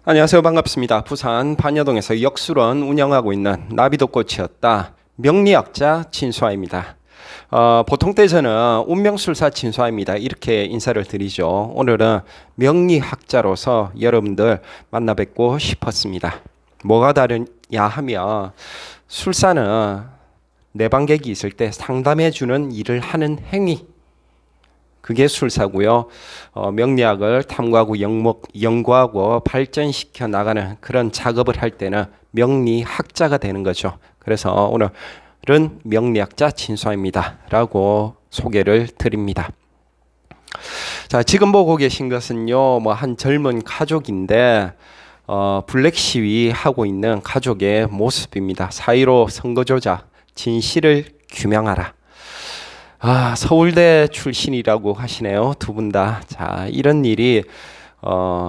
안녕하세요. 반갑습니다. 부산 반여동에서 역술원 운영하고 있는 나비도 꽃이었다 명리학자 진수아입니다. 보통 때 저는 운명술사 진수아입니다. 이렇게 인사를 드리죠. 오늘은 명리학자로서 여러분들 만나 뵙고 싶었습니다. 뭐가 다르냐 하면 술사는 내방객이 있을 때 상담해주는 일을 하는 행위, 그게 술사고요. 명리학을 탐구하고 연구하고 발전시켜 나가는 그런 작업을 할 때는 명리학자가 되는 거죠. 그래서 오늘은 명리학자 진수아입니다 라고 소개를 드립니다. 자, 지금 보고 계신 것은요, 한 젊은 가족인데 블랙 시위 하고 있는 가족의 모습입니다. 4.15 선거조작 진실을 규명하라. 서울대 출신이라고 하시네요. 두 분 다. 자, 이런 일이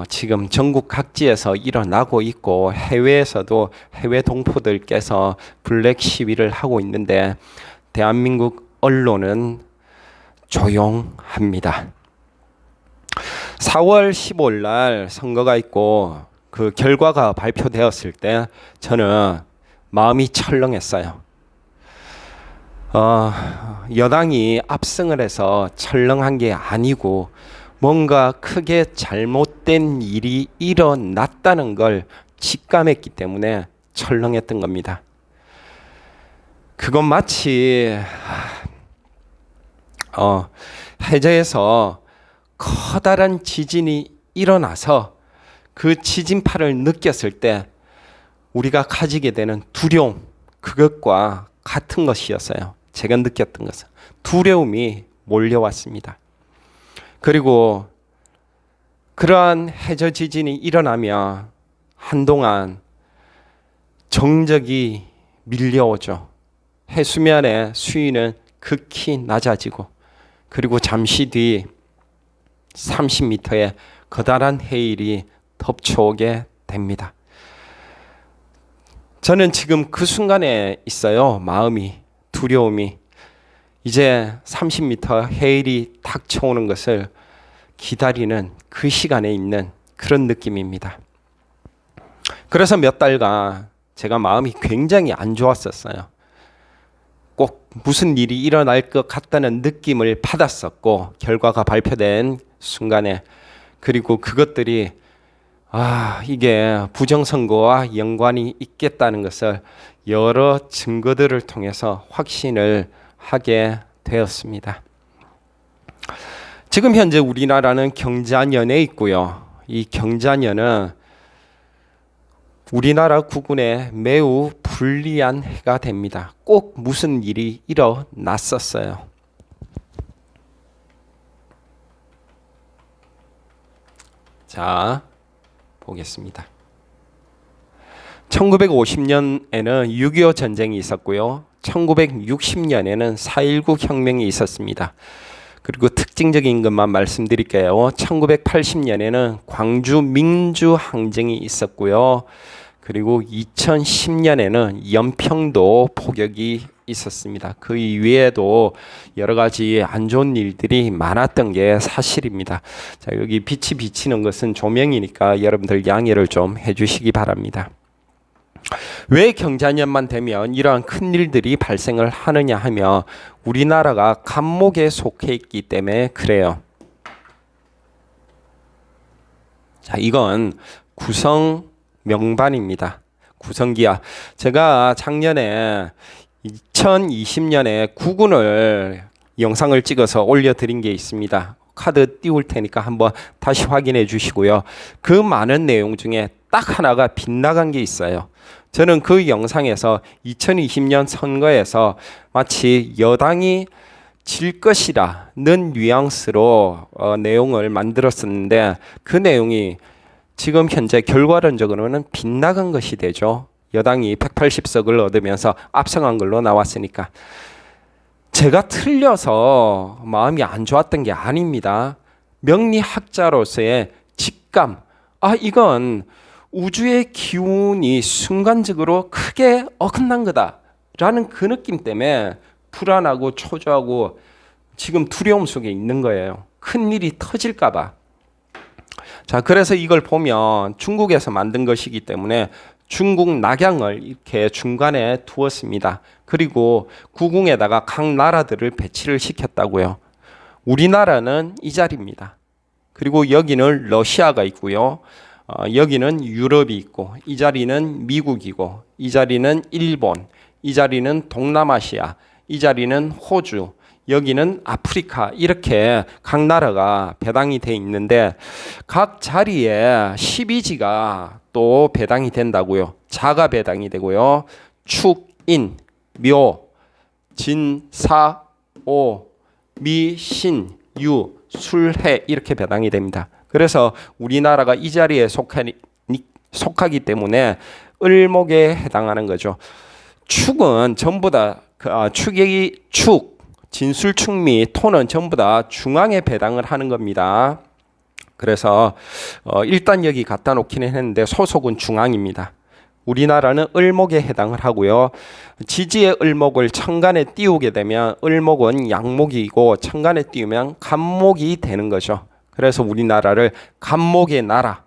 지금 전국 각지에서 일어나고 있고 해외에서도 해외 동포들께서 블랙 시위를 하고 있는데 대한민국 언론은 조용합니다. 4월 15일 날 선거가 있고 그 결과가 발표되었을 때 저는 마음이 철렁했어요. 여당이 압승을 해서 철렁한 게 아니고 뭔가 크게 잘못된 일이 일어났다는 걸 직감했기 때문에 철렁했던 겁니다. 그건 마치 해저에서 커다란 지진이 일어나서 그 지진파를 느꼈을 때 우리가 가지게 되는 두려움, 그것과 같은 것이었어요. 제가 느꼈던 것은 두려움이 몰려왔습니다. 그리고 그러한 해저 지진이 일어나면 한동안 정적이 밀려오죠. 해수면의 수위는 극히 낮아지고 그리고 잠시 뒤 30m의 커다란 해일이 덮쳐오게 됩니다. 저는 지금 그 순간에 있어요. 마음이, 두려움이. 이제 30m 해일이 닥쳐오는 것을 기다리는 그 시간에 있는 그런 느낌입니다. 그래서 몇 달간 제가 마음이 굉장히 안 좋았었어요. 꼭 무슨 일이 일어날 것 같다는 느낌을 받았었고 결과가 발표된 순간에 그리고 그것들이 이게 부정선거와 연관이 있겠다는 것을 여러 증거들을 통해서 확신을 하게 되었습니다. 지금 현재 우리나라는 경자년에 있고요. 이 경자년은 우리나라 국군에 매우 불리한 해가 됩니다. 꼭 무슨 일이 일어났었어요. 자, 보겠습니다. 1950년에는 6.25 전쟁이 있었고요. 1960년에는 4.19 혁명이 있었습니다. 그리고 특징적인 것만 말씀드릴게요. 1980년에는 광주 민주항쟁이 있었고요. 그리고 2010년에는 연평도 포격이 있었습니다. 그 이외에도 여러 가지 안 좋은 일들이 많았던 게 사실입니다. 자, 여기 빛이 비치는 것은 조명이니까 여러분들 양해를 좀 해주시기 바랍니다. 왜 경자년만 되면 이러한 큰 일들이 발생을 하느냐 하면 우리나라가 간목에 속해 있기 때문에 그래요. 자, 이건 구성 명반입니다. 구성기야. 제가 작년에 2020년에 구군을 영상을 찍어서 올려드린 게 있습니다. 카드 띄울 테니까 한번 다시 확인해 주시고요. 그 많은 내용 중에 딱 하나가 빗나간 게 있어요. 저는 그 영상에서 2020년 선거에서 마치 여당이 질 것이라는 뉘앙스로 내용을 만들었었는데 그 내용이 지금 현재 결과론적으로는 빗나간 것이 되죠. 여당이 180석을 얻으면서 압승한 걸로 나왔으니까. 제가 틀려서 마음이 안 좋았던 게 아닙니다. 명리학자로서의 직감, 이건 우주의 기운이 순간적으로 크게 어긋난 거다라는 그 느낌 때문에 불안하고 초조하고 지금 두려움 속에 있는 거예요. 큰 일이 터질까 봐. 자, 그래서 이걸 보면 중국에서 만든 것이기 때문에 중국 낙양을 이렇게 중간에 두었습니다. 그리고 구궁에다가 각 나라들을 배치를 시켰다고요. 우리나라는 이 자리입니다. 그리고 여기는 러시아가 있고요. 여기는 유럽이 있고, 이 자리는 미국이고, 이 자리는 일본, 이 자리는 동남아시아, 이 자리는 호주, 여기는 아프리카, 이렇게 각 나라가 배당이 돼 있는데 각 자리에 12지가 또 배당이 된다고요. 자가 배당이 되고요. 축, 인, 묘, 진, 사, 오, 미, 신, 유, 술, 해, 이렇게 배당이 됩니다. 그래서 우리나라가 이 자리에 속하기 때문에 을목에 해당하는 거죠. 축은 전부 다 축, 진술축미, 토는 전부 다 중앙에 배당을 하는 겁니다. 그래서 일단 여기 갖다 놓기는 했는데 소속은 중앙입니다. 우리나라는 을목에 해당을 하고요. 지지의 을목을 천간에 띄우게 되면 을목은 양목이고 천간에 띄우면 간목이 되는 거죠. 그래서 우리나라를 간목의 나라,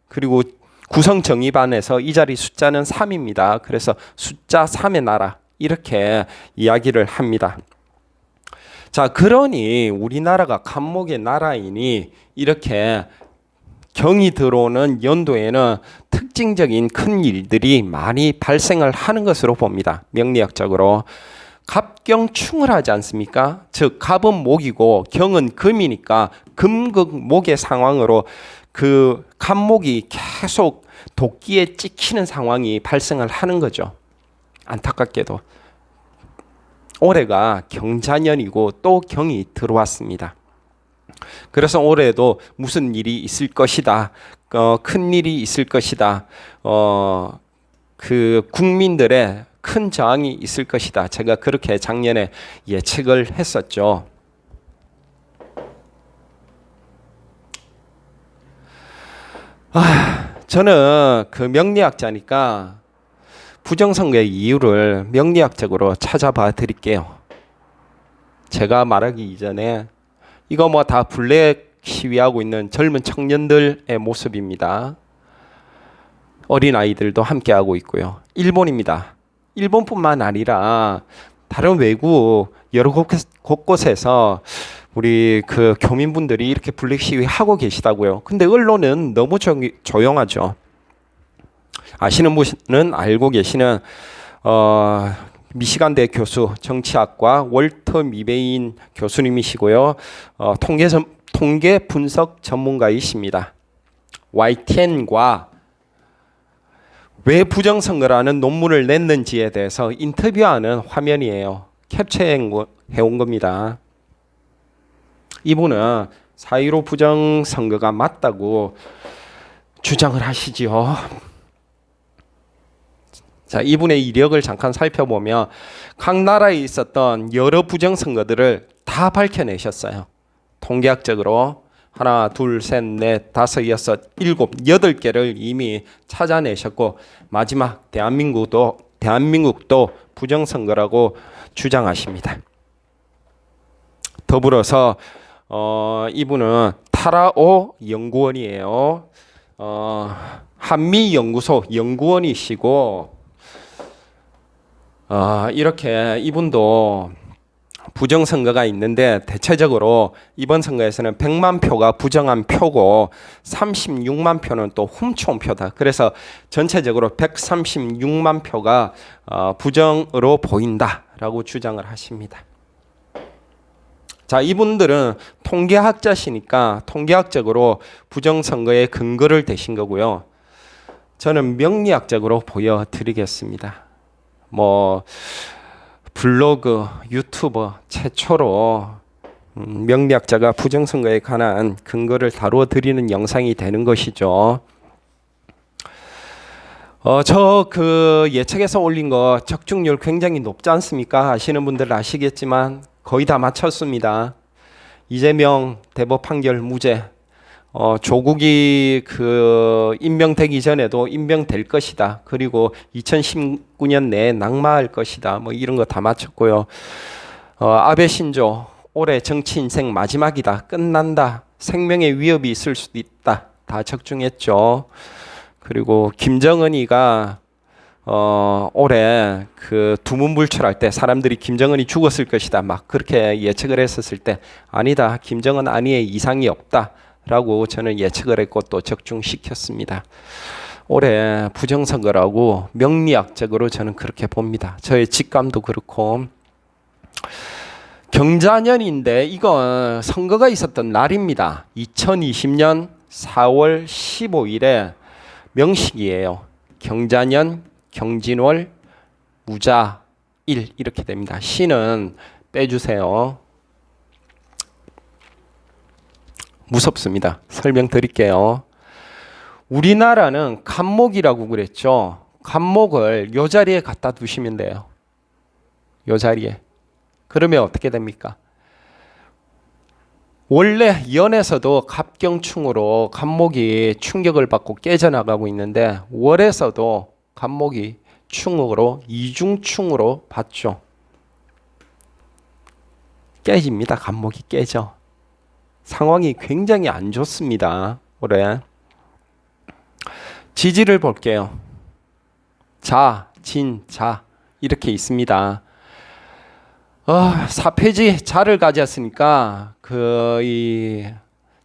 그리고 구성 정의반에서 이 자리 숫자는 3입니다. 그래서 숫자 3의 나라, 이렇게 이야기를 합니다. 자, 그러니 우리나라가 간목의 나라이니 이렇게 경이 들어오는 연도에는 특징적인 큰 일들이 많이 발생을 하는 것으로 봅니다. 명리학적으로. 갑경충을 하지 않습니까? 즉 갑은 목이고 경은 금이니까 금극목의 상황으로 그 갑목이 계속 도끼에 찍히는 상황이 발생을 하는 거죠. 안타깝게도. 올해가 경자년이고 또 경이 들어왔습니다. 그래서 올해도 무슨 일이 있을 것이다. 큰 일이 있을 것이다. 그 국민들의 큰 저항이 있을 것이다. 제가 그렇게 작년에 예측을 했었죠. 저는 그 명리학자니까 부정선거의 이유를 명리학적으로 찾아봐 드릴게요. 제가 말하기 이전에 이거 뭐 다 블랙 시위하고 있는 젊은 청년들의 모습입니다. 어린 아이들도 함께 하고 있고요. 일본입니다. 일본뿐만 아니라 다른 외국 여러 곳곳에서 우리 그 교민분들이 이렇게 블랙 시위 하고 계시다고요. 근데 언론은 너무 조용하죠. 아시는 분은 알고 계시는 미시간대 교수 정치학과 월터 미베인 교수님이시고요. 통계 분석 전문가이십니다. YTN과 왜 부정선거라는 논문을 냈는지에 대해서 인터뷰하는 화면이에요. 캡처해온 겁니다. 이분은 4.15 부정선거가 맞다고 주장을 하시지요. 자, 이분의 이력을 잠깐 살펴보면 각 나라에 있었던 여러 부정선거들을 다 밝혀내셨어요. 통계학적으로 하나, 둘, 셋, 넷, 다섯, 여섯, 일곱, 8개를 이미 찾아내셨고 마지막 대한민국도 부정선거라고 주장하십니다. 더불어서 이분은 타라오 연구원이에요. 한미연구소 연구원이시고 이렇게 이분도 부정선거가 있는데 대체적으로 이번 선거에서는 100만 표가 부정한 표고 36만 표는 또 훔쳐온 표다. 그래서 전체적으로 136만 표가 부정으로 보인다라고 주장을 하십니다. 자, 이분들은 통계학자시니까 통계학적으로 부정선거의 근거를 대신 거고요. 저는 명리학적으로 보여드리겠습니다. 블로그, 유튜버 최초로 명리학자가 부정선거에 관한 근거를 다루어 드리는 영상이 되는 것이죠. 저 그 예측에서 올린 거 적중률 굉장히 높지 않습니까? 아시는 분들 아시겠지만 거의 다 맞췄습니다. 이재명 대법 판결 무죄. 조국이 그 임명되기 전에도 임명될 것이다. 그리고 2019년 내에 낙마할 것이다. 이런 거 다 맞췄고요. 아베 신조 올해 정치 인생 마지막이다. 끝난다. 생명의 위협이 있을 수도 있다. 다 적중했죠. 그리고 김정은이가 올해 그 두문불출할 때 사람들이 김정은이 죽었을 것이다 막 그렇게 예측을 했었을 때 아니다, 김정은 아니에 이상이 없다라고 저는 예측을 했고 또 적중시켰습니다. 올해 부정선거라고 명리학적으로 저는 그렇게 봅니다. 저의 직감도 그렇고. 경자년인데 이건 선거가 있었던 날입니다. 2020년 4월 15일에 명식이에요. 경자년, 경진월, 무자일 이렇게 됩니다. 시는 빼주세요. 무섭습니다. 설명드릴게요. 우리나라는 간목이라고 그랬죠. 간목을 요 자리에 갖다 두시면 돼요. 요 자리에. 그러면 어떻게 됩니까? 원래 연에서도 갑경충으로 간목이 충격을 받고 깨져나가고 있는데 월에서도 간목이 충으로 이중충으로 받죠. 깨집니다. 간목이 깨져. 상황이 굉장히 안 좋습니다. 올해. 지지를 볼게요. 자, 진, 자 이렇게 있습니다. 사패지 자를 가졌으니까 이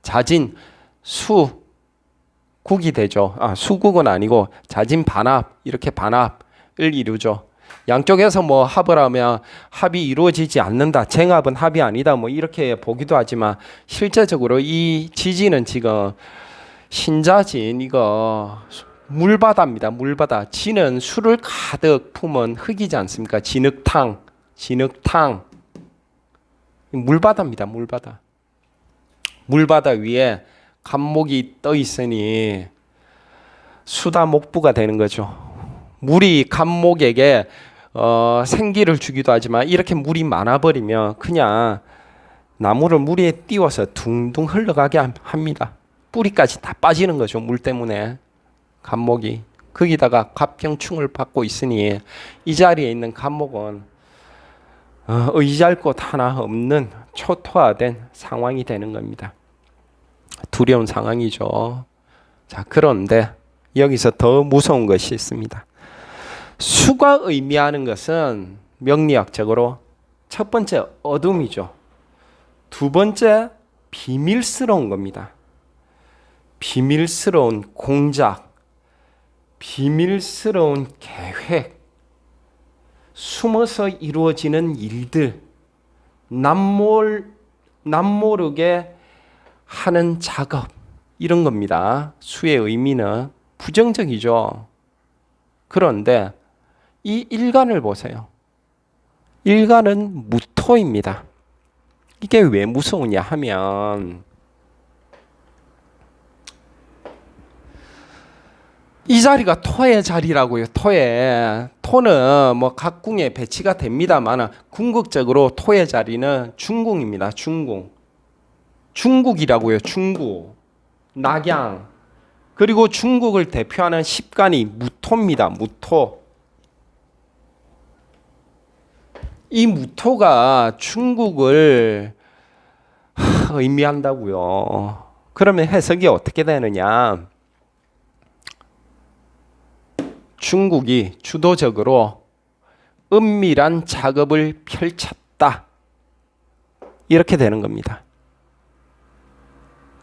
자진 수국이 되죠. 수국은 아니고 자진 반합 이렇게 반합을 이루죠. 양쪽에서 뭐 합을 하면 합이 이루어지지 않는다. 쟁합은 합이 아니다. 뭐 이렇게 보기도 하지만 실제적으로 이 지지는 지금 신자진 이거 물바다입니다. 물바다. 진은 수를 가득 품은 흙이지 않습니까? 진흙탕. 물바다입니다. 물바다. 물바다 위에 간목이 떠 있으니 수다 목부가 되는 거죠. 물이 간목에게 생기를 주기도 하지만 이렇게 물이 많아버리면 그냥 나무를 물에 띄워서 둥둥 흘러가게 합니다. 뿌리까지 다 빠지는 거죠. 물 때문에. 간목이. 거기다가 갑경충을 받고 있으니 이 자리에 있는 간목은 의지할 곳 하나 없는 초토화된 상황이 되는 겁니다. 두려운 상황이죠. 자, 그런데 여기서 더 무서운 것이 있습니다. 수가 의미하는 것은 명리학적으로 첫 번째 어둠이죠. 두 번째 비밀스러운 겁니다. 비밀스러운 공작, 비밀스러운 계획, 숨어서 이루어지는 일들, 남모르게 하는 작업 이런 겁니다. 수의 의미는 부정적이죠. 그런데 이 일간을 보세요. 일간은 무토입니다. 이게 왜 무서우냐 하면 이 자리가 토의 자리라고요. 토는 뭐 각 궁에 배치가 됩니다만 궁극적으로 토의 자리는 중궁입니다. 중국이라고요. 중국, 낙양. 그리고 중국을 대표하는 십간이 무토입니다. 무토. 이 무토가 중국을 의미한다고요. 그러면 해석이 어떻게 되느냐? 중국이 주도적으로 은밀한 작업을 펼쳤다. 이렇게 되는 겁니다.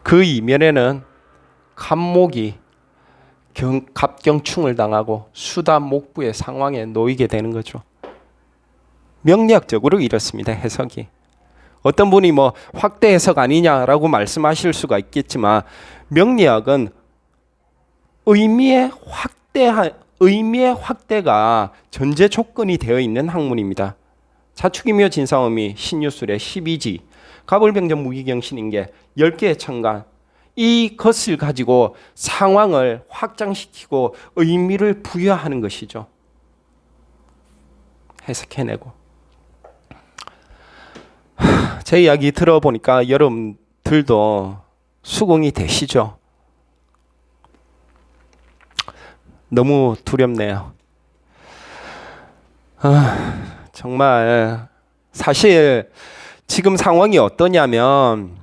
그 이면에는 간목이 갑경충을 당하고 수다 목부의 상황에 놓이게 되는 거죠. 명리학적으로 이렇습니다. 해석이. 어떤 분이 뭐 확대 해석 아니냐라고 말씀하실 수가 있겠지만 명리학은 의미의 확대가 전제 조건이 되어 있는 학문입니다. 자축이묘 진사오미 신유술의 12지 가불병전 무기경신인계 10개의 천간 이것을 가지고 상황을 확장시키고 의미를 부여하는 것이죠. 해석해내고. 제 이야기 들어보니까 여러분들도 수긍이 되시죠? 너무 두렵네요. 정말 사실 지금 상황이 어떠냐면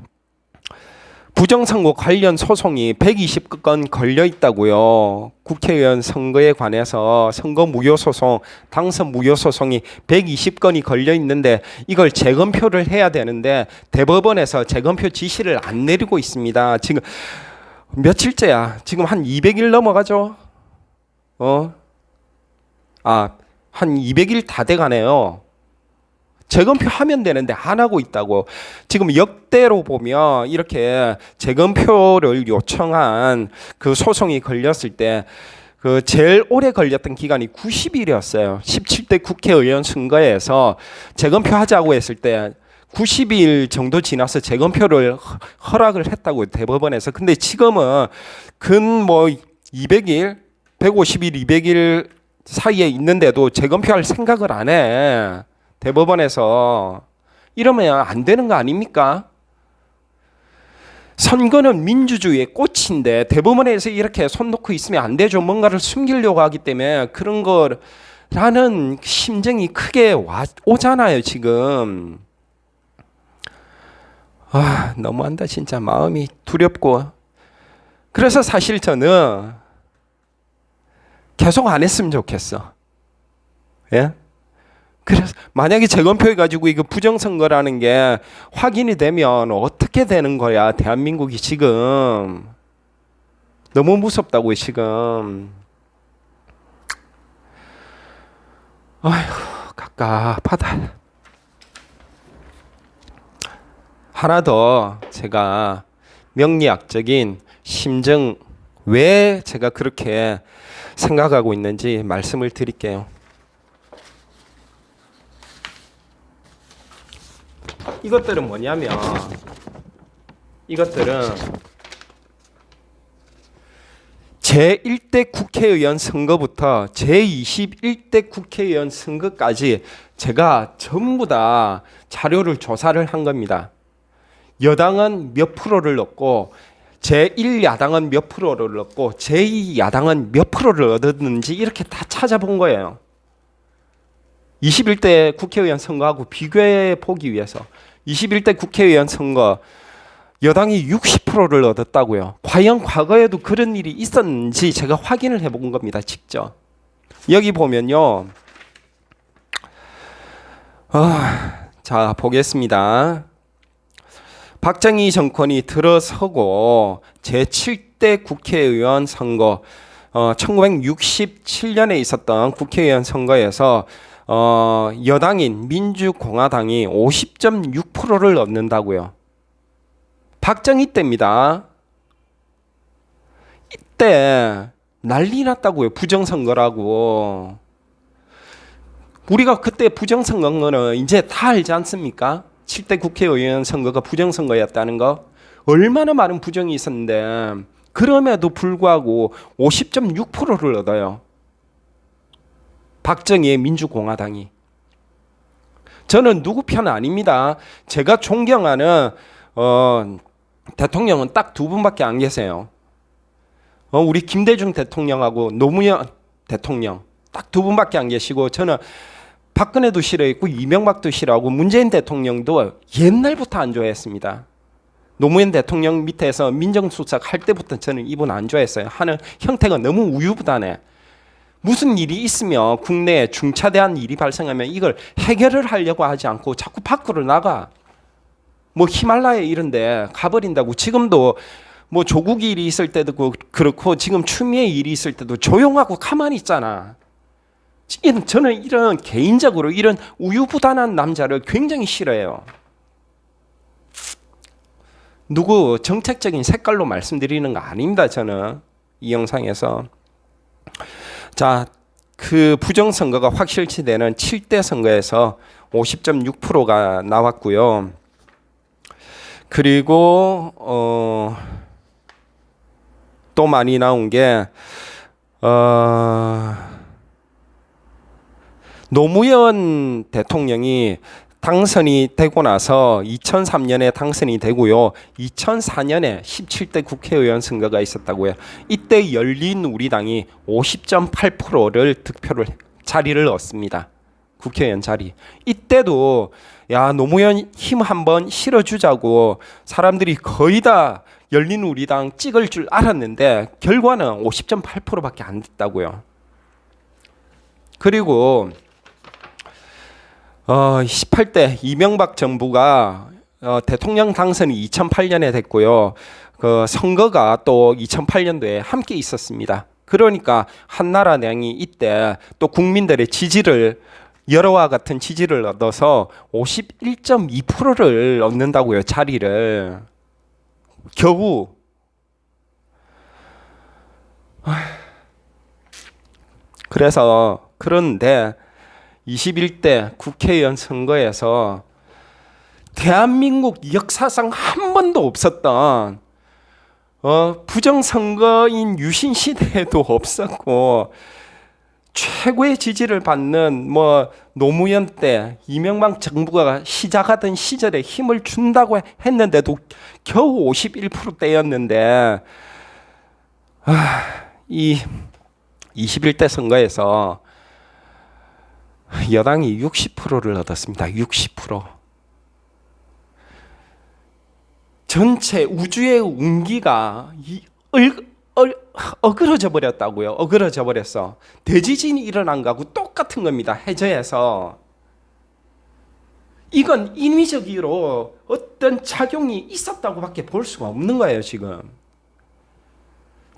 부정선거 관련 소송이 120건 걸려 있다고요. 국회의원 선거에 관해서 선거 무효 소송, 당선 무효 소송이 120건이 걸려 있는데 이걸 재검표를 해야 되는데 대법원에서 재검표 지시를 안 내리고 있습니다. 지금 며칠째야? 지금 한 200일 넘어가죠? 한 200일 다 돼가네요. 재검표 하면 되는데 안 하고 있다고. 지금 역대로 보면 이렇게 재검표를 요청한 그 소송이 걸렸을 때 그 제일 오래 걸렸던 기간이 90일이었어요. 17대 국회의원 선거에서 재검표 하자고 했을 때 90일 정도 지나서 재검표를 허락을 했다고 대법원에서. 근데 지금은 근 200일, 150일, 200일 사이에 있는데도 재검표할 생각을 안 해. 대법원에서. 이러면 안 되는 거 아닙니까? 선거는 민주주의의 꽃인데 대법원에서 이렇게 손 놓고 있으면 안 되죠. 뭔가를 숨기려고 하기 때문에 그런 거라는 심정이 크게 오잖아요, 지금. 너무한다, 진짜. 마음이 두렵고. 그래서 사실 저는 계속 안 했으면 좋겠어. 예? 그래서 만약에 재검표해 가지고 이거 부정선거라는 게 확인이 되면 어떻게 되는 거야? 대한민국이 지금 너무 무섭다고요, 지금. 아휴, 갑갑하다. 하나 더 제가 명리학적인 심정, 왜 제가 그렇게 생각하고 있는지 말씀을 드릴게요. 이것들은 뭐냐면, 이것들은 제1대 국회의원 선거부터 제21대 국회의원 선거까지 제가 전부 다 자료를 조사를 한 겁니다. 여당은 몇 프로를 얻고 제1야당은 몇 프로를 얻고 제2야당은 몇 프로를 얻었는지 이렇게 다 찾아본 거예요. 21대 국회의원 선거하고 비교해 보기 위해서. 21대 국회의원 선거 여당이 60%를 얻었다고요. 과연 과거에도 그런 일이 있었는지 제가 확인을 해본 겁니다, 직접. 여기 보면요. 자, 보겠습니다. 박정희 정권이 들어서고 제7대 국회의원 선거 1967년에 있었던 국회의원 선거에서 여당인 민주공화당이 50.6%를 얻는다고요. 박정희 때입니다. 이때 난리 났다고요. 부정선거라고. 우리가 그때 부정선거는 이제 다 알지 않습니까? 7대 국회의원 선거가 부정선거였다는 거. 얼마나 많은 부정이 있었는데 그럼에도 불구하고 50.6%를 얻어요. 박정희의 민주공화당이. 저는 누구 편 아닙니다. 제가 존경하는 대통령은 딱 두 분밖에 안 계세요. 우리 김대중 대통령하고 노무현 대통령 딱 두 분밖에 안 계시고, 저는 박근혜도 싫어했고 이명박도 싫어하고 문재인 대통령도 옛날부터 안 좋아했습니다. 노무현 대통령 밑에서 민정수석 할 때부터 저는 이분 안 좋아했어요. 하는 형태가 너무 우유부단해. 무슨 일이 있으면 국내에 중차대한 일이 발생하면 이걸 해결을 하려고 하지 않고 자꾸 밖으로 나가. 히말라야 이런데 가버린다고. 지금도 조국 일이 있을 때도 그렇고 지금 추미애 일이 있을 때도 조용하고 가만히 있잖아. 저는 이런 개인적으로 이런 우유부단한 남자를 굉장히 싫어해요. 누구 정책적인 색깔로 말씀드리는 거 아닙니다. 저는 이 영상에서. 자, 그 부정선거가 확실시 되는 7대 선거에서 50.6%가 나왔고요. 그리고 또 많이 나온 게 노무현 대통령이 당선이 되고 나서 2003년에 당선이 되고요. 2004년에 17대 국회의원 선거가 있었다고요. 이때 열린우리당이 50.8%를 득표를 자리를 얻습니다. 국회의원 자리. 이때도 야 노무현 힘 한번 실어주자고 사람들이 거의 다 열린우리당 찍을 줄 알았는데 결과는 50.8%밖에 안 됐다고요. 그리고 18대 이명박 정부가 대통령 당선이 2008년에 됐고요. 그 선거가 또 2008년도에 함께 있었습니다. 그러니까 한나라당이 이때 또 국민들의 지지를 여러와 같은 지지를 얻어서 51.2%를 얻는다고요. 자리를 겨우. 그래서 그런데 21대 국회의원 선거에서 대한민국 역사상 한 번도 없었던 부정선거인 유신 시대에도 없었고 최고의 지지를 받는 노무현 때 이명박 정부가 시작하던 시절에 힘을 준다고 했는데도 겨우 51%대였는데 이 21대 선거에서 여당이 60%를 얻었습니다. 60%. 전체 우주의 운기가 어그러져 버렸다고요. 어그러져 버렸어. 대지진이 일어난 거하고 똑같은 겁니다. 해저에서. 이건 인위적으로 어떤 작용이 있었다고밖에 볼 수가 없는 거예요. 지금.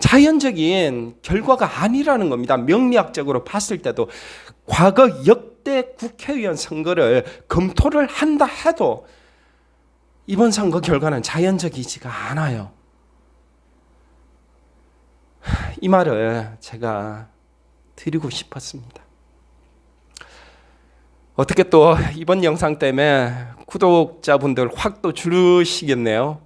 자연적인 결과가 아니라는 겁니다. 명리학적으로 봤을 때도 과거 역대 국회의원 선거를 검토를 한다 해도 이번 선거 결과는 자연적이지가 않아요. 이 말을 제가 드리고 싶었습니다. 어떻게 또 이번 영상 때문에 구독자분들 확 또 줄으시겠네요.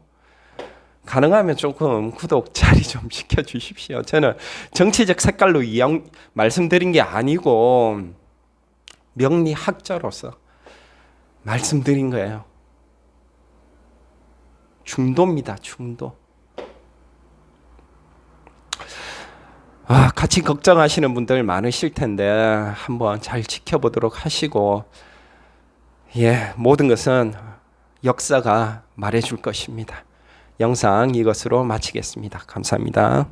가능하면 조금 구독 자리 좀 시켜주십시오. 저는 정치적 색깔로 말씀드린 게 아니고 명리학자로서 말씀드린 거예요. 중도입니다. 중도. 같이 걱정하시는 분들 많으실 텐데 한번 잘 지켜보도록 하시고 모든 것은 역사가 말해줄 것입니다. 영상 이것으로 마치겠습니다. 감사합니다.